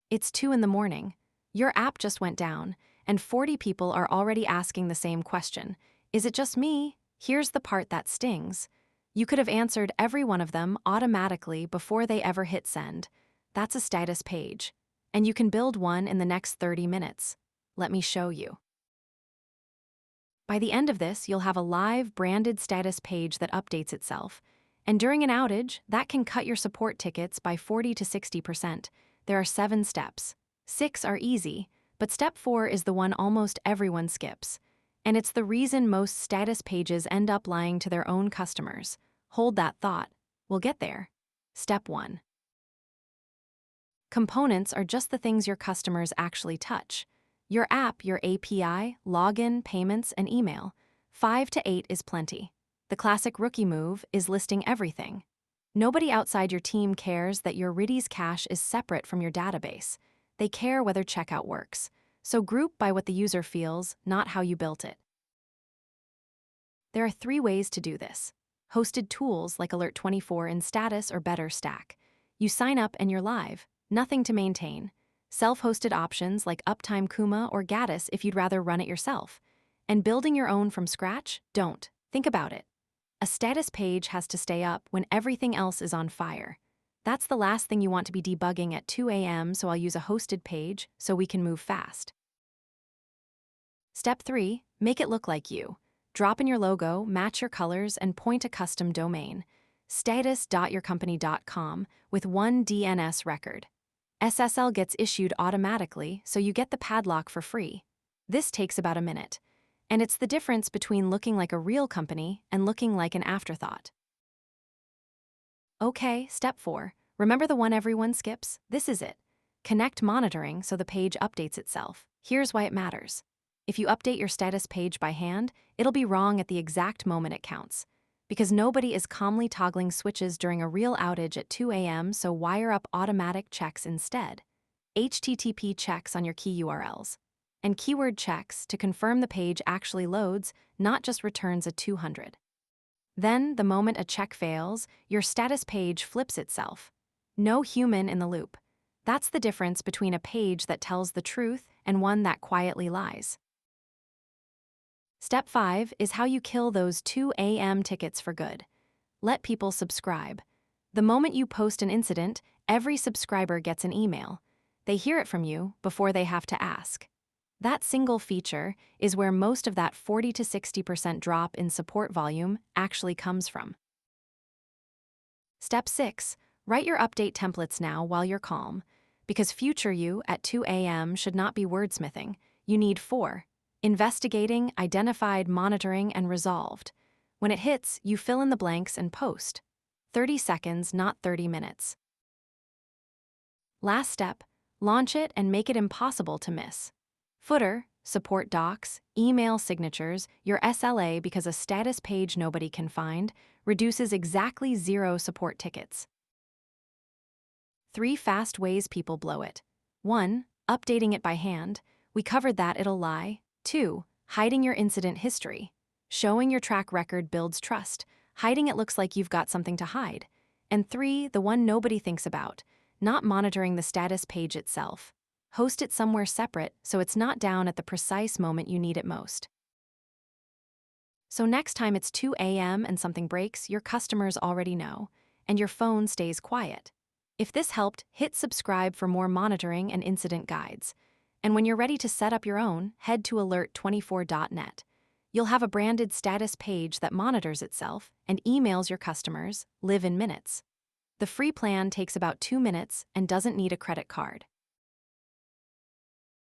It's 2 in the morning. Your app just went down, and 40 people are already asking the same question. Is it just me? Here's the part that stings. You could have answered every one of them automatically before they ever hit send. That's a status page. And you can build one in the next 30 minutes. Let me show you. By the end of this, you'll have a live branded status page that updates itself. And during an outage, that can cut your support tickets by 40 to 60%. There are 7 steps. 6 are easy, but step 4 is the one almost everyone skips. And it's the reason most status pages end up lying to their own customers. Hold that thought. We'll get there. Step 1. Components are just the things your customers actually touch. Your app, your API, login, payments, and email. 5 to 8 is plenty. The classic rookie move is listing everything. Nobody outside your team cares that your Riddy's cache is separate from your database. They care whether checkout works. So group by what the user feels, not how you built it. There are 3 ways to do this. Hosted tools like Alert24 in Status or Better Stack. You sign up and you're live. Nothing to maintain. Self-hosted options like Uptime Kuma or Gaddis if you'd rather run it yourself. And building your own from scratch? Don't. Think about it. A status page has to stay up when everything else is on fire. That's the last thing you want to be debugging at 2 a.m., so I'll use a hosted page so we can move fast. Step 3, make it look like you. Drop in your logo, match your colors, and point a custom domain. Status.yourcompany.com with one DNS record. SSL gets issued automatically, so you get the padlock for free. This takes about a minute. And it's the difference between looking like a real company and looking like an afterthought. Okay, step 4. Remember the one everyone skips? This is it. Connect monitoring so the page updates itself. Here's why it matters. If you update your status page by hand, it'll be wrong at the exact moment it counts. Because nobody is calmly toggling switches during a real outage at 2 a.m., so wire up automatic checks instead. HTTP checks on your key URLs. And keyword checks to confirm the page actually loads, not just returns a 200. Then, the moment a check fails, your status page flips itself. No human in the loop. That's the difference between a page that tells the truth and one that quietly lies. Step 5 is how you kill those 2 a.m. tickets for good. Let people subscribe. The moment you post an incident, every subscriber gets an email. They hear it from you before they have to ask. That single feature is where most of that 40 to 60% drop in support volume actually comes from. Step 6. Write your update templates now while you're calm. Because future you at 2 a.m. should not be wordsmithing. You need 4. Investigating, identified, monitoring, and resolved. When it hits, you fill in the blanks and post. 30 seconds, not 30 minutes. Last step. Launch it and make it impossible to miss. Footer, support docs, email signatures, your SLA because a status page nobody can find, reduces exactly 0 support tickets. 3 fast ways people blow it. 1. Updating it by hand. We covered that, it'll lie. 2. Hiding your incident history. Showing your track record builds trust. Hiding it looks like you've got something to hide. And 3. The one nobody thinks about. Not monitoring the status page itself. Host it somewhere separate so it's not down at the precise moment you need it most. So next time it's 2 a.m. and something breaks, your customers already know, and your phone stays quiet. If this helped, hit subscribe for more monitoring and incident guides. And when you're ready to set up your own, head to alert24.net. You'll have a branded status page that monitors itself and emails your customers, live in minutes. The free plan takes about 2 minutes and doesn't need a credit card.